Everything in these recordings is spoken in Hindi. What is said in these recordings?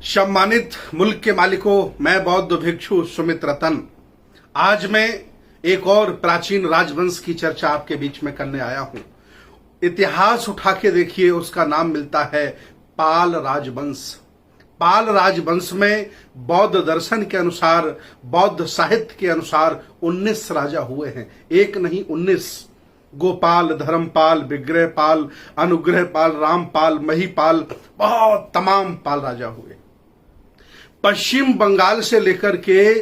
सम्मानित मुल्क के मालिकों, मैं बौद्ध भिक्षु सुमित रतन आज मैं एक और प्राचीन राजवंश की चर्चा आपके बीच में करने आया हूं। इतिहास उठा के देखिए, उसका नाम मिलता है पाल राजवंश। पाल राजवंश में बौद्ध दर्शन के अनुसार, बौद्ध साहित्य के अनुसार 19 राजा हुए हैं। एक नहीं 19। गोपाल, धर्मपाल, विग्रहपाल, अनुग्रहपाल, रामपाल, महीपाल, बहुत तमाम पाल राजा हुए। पश्चिम बंगाल से लेकर के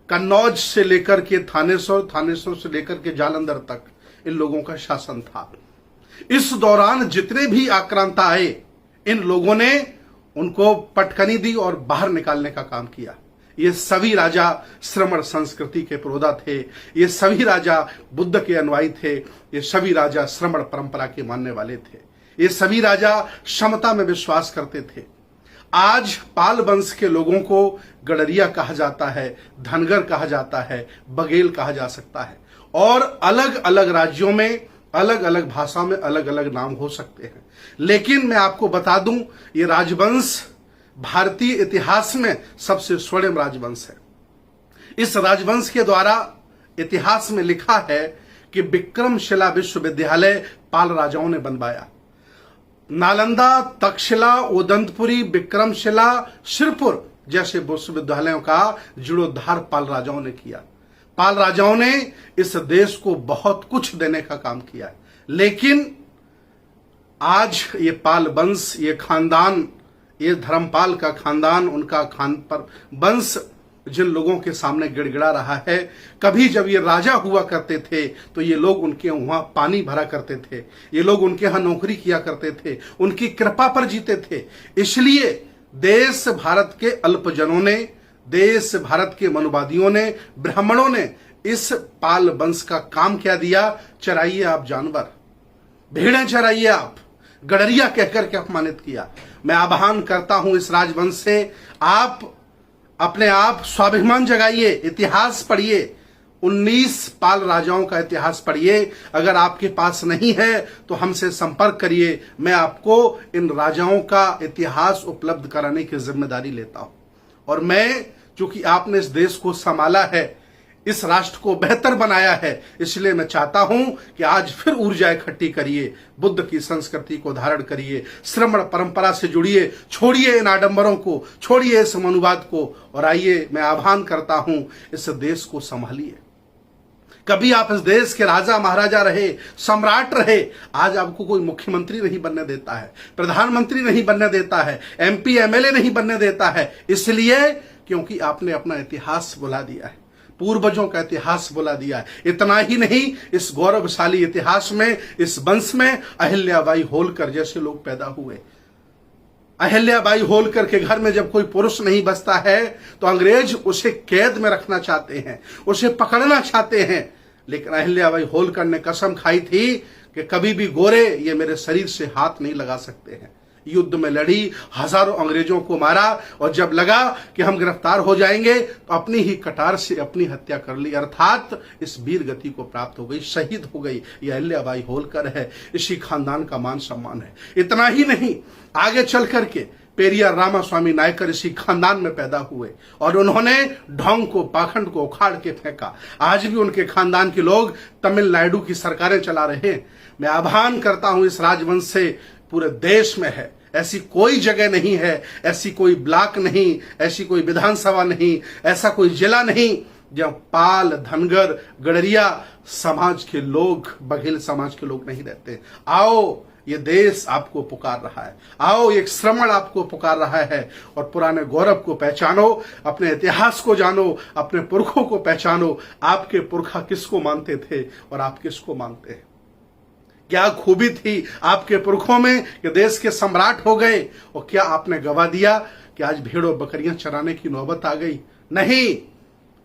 कन्नौज से लेकर के थानेश्वर, थानेश्वर से लेकर के जालंधर तक इन लोगों का शासन था। इस दौरान जितने भी आक्रांता आए, इन लोगों ने उनको पटकनी दी और बाहर निकालने का काम किया। ये सभी राजा श्रमण संस्कृति के पुरोधा थे। ये सभी राजा बुद्ध के अनुयायी थे। ये सभी राजा श्रमण परंपरा के मानने वाले थे। ये सभी राजा समता में विश्वास करते थे। आज पाल वंश के लोगों को गडरिया कहा जाता है, धनगर कहा जाता है, बघेल कहा जा सकता है, और अलग अलग राज्यों में अलग अलग भाषा में अलग अलग नाम हो सकते हैं। लेकिन मैं आपको बता दूं, ये राजवंश भारतीय इतिहास में सबसे स्वर्णिम राजवंश है। इस राजवंश के द्वारा इतिहास में लिखा है कि विक्रमशिला विश्वविद्यालय पाल राजाओं ने बनवाया। नालंदा, तक्षशिला, उदंतपुरी, विक्रमशिला, सिरपुर जैसे विश्वविद्यालयों का जीर्णोद्धार पाल राजाओं ने किया। पाल राजाओं ने इस देश को बहुत कुछ देने का काम किया है। लेकिन आज ये पाल वंश, ये खानदान, ये धर्मपाल का खानदान, उनका खान पर वंश जिन लोगों के सामने गिड़गिड़ा रहा है, कभी जब ये राजा हुआ करते थे तो ये लोग उनके वहां पानी भरा करते थे, ये लोग उनके यहां नौकरी किया करते थे, उनकी कृपा पर जीते थे। इसलिए देश भारत के अल्पजनों ने, देश भारत के मनुवादियों ने, ब्राह्मणों ने इस पाल वंश का काम क्या दिया? चराइए आप जानवर, भेड़ें चराइए आप, गडरिया कहकर के अपमानित किया। मैं आह्वान करता हूं इस राजवंश से, आप अपने आप स्वाभिमान जगाइए, इतिहास पढ़िए, 19 पाल राजाओं का इतिहास पढ़िए। अगर आपके पास नहीं है तो हमसे संपर्क करिए, मैं आपको इन राजाओं का इतिहास उपलब्ध कराने की जिम्मेदारी लेता हूं। और मैं, चूंकि आपने इस देश को संभाला है, इस राष्ट्र को बेहतर बनाया है, इसलिए मैं चाहता हूं कि आज फिर ऊर्जा इकट्ठी करिए, बुद्ध की संस्कृति को धारण करिए, श्रमण परंपरा से जुड़िए, छोड़िए इन आडंबरों को, छोड़िए इस मनुवाद को, और आइए मैं आह्वान करता हूं, इस देश को संभालिए। कभी आप इस देश के राजा महाराजा रहे, सम्राट रहे, आज आपको कोई मुख्यमंत्री नहीं बनने देता है, प्रधानमंत्री नहीं बनने देता है, MP MLA नहीं बनने देता है। इसलिए क्योंकि आपने अपना इतिहास भुला दिया है, पूर्वजों का इतिहास भुला दिया है। इतना ही नहीं, इस गौरवशाली इतिहास में, इस वंश में अहिल्याबाई होलकर जैसे लोग पैदा हुए। अहिल्याबाई होलकर के घर में जब कोई पुरुष नहीं बसता है तो अंग्रेज उसे कैद में रखना चाहते हैं, उसे पकड़ना चाहते हैं। लेकिन अहिल्याबाई होलकर ने कसम खाई थी कि कभी भी गोरे ये मेरे शरीर से हाथ नहीं लगा सकते हैं। युद्ध में लड़ी, हजारों अंग्रेजों को मारा, और जब लगा कि हम गिरफ्तार हो जाएंगे तो अपनी ही कटार से अपनी हत्या कर ली, अर्थात इस वीर गति को प्राप्त हो गई, शहीद हो गई। ये अहिल्याबाई होलकर है, इसी खानदान का मान सम्मान है। इतना ही नहीं, आगे चल करके पेरियार रामास्वामी नायकर इसी खानदान में पैदा हुए, और उन्होंने ढोंग को, पाखंड को उखाड़ के फेंका। आज भी उनके खानदान के लोग तमिलनाडु की सरकारें चला रहे हैं। मैं आह्वान करता हूं इस राजवंश से, पूरे देश में है, ऐसी कोई जगह नहीं है, ऐसी कोई ब्लॉक नहीं, ऐसी कोई विधानसभा नहीं, ऐसा कोई जिला नहीं जहां पाल, धनगर, गडरिया समाज के लोग, बघेल समाज के लोग नहीं रहते। आओ, ये देश आपको पुकार रहा है, आओ, एक श्रमण आपको पुकार रहा है, और पुराने गौरव को पहचानो, अपने इतिहास को जानो, अपने पुरखों को पहचानो। आपके पुरखा किसको मानते थे और आप किसको मानते हैं? क्या खूबी थी आपके पुरखों में कि देश के सम्राट हो गए, और क्या आपने गवा दिया कि आज भेड़ों बकरियां चराने की नौबत आ गई? नहीं,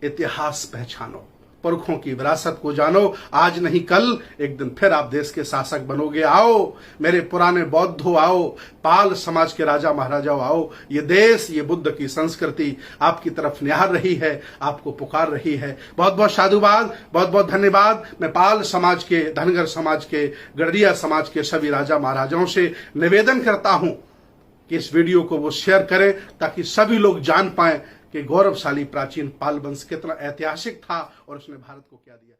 इतिहास पहचानो, पुरखों की विरासत को जानो। आज नहीं कल एक दिन फिर आप देश के शासक बनोगे। आओ मेरे पुराने बौद्धों, आओ पाल समाज के राजा महाराजाओं, आओ। ये देश, ये बुद्ध की संस्कृति आपकी तरफ निहार रही है, आपको पुकार रही है। बहुत बहुत साधुवाद, बहुत बहुत धन्यवाद। मैं पाल समाज के, धनगर समाज के, गडरिया समाज के सभी राजा महाराजाओं से निवेदन करता हूं कि इस वीडियो को वो शेयर करें ताकि सभी लोग जान पाएं कि गौरवशाली प्राचीन पाल वंश कितना ऐतिहासिक था और उसने भारत को क्या दिया।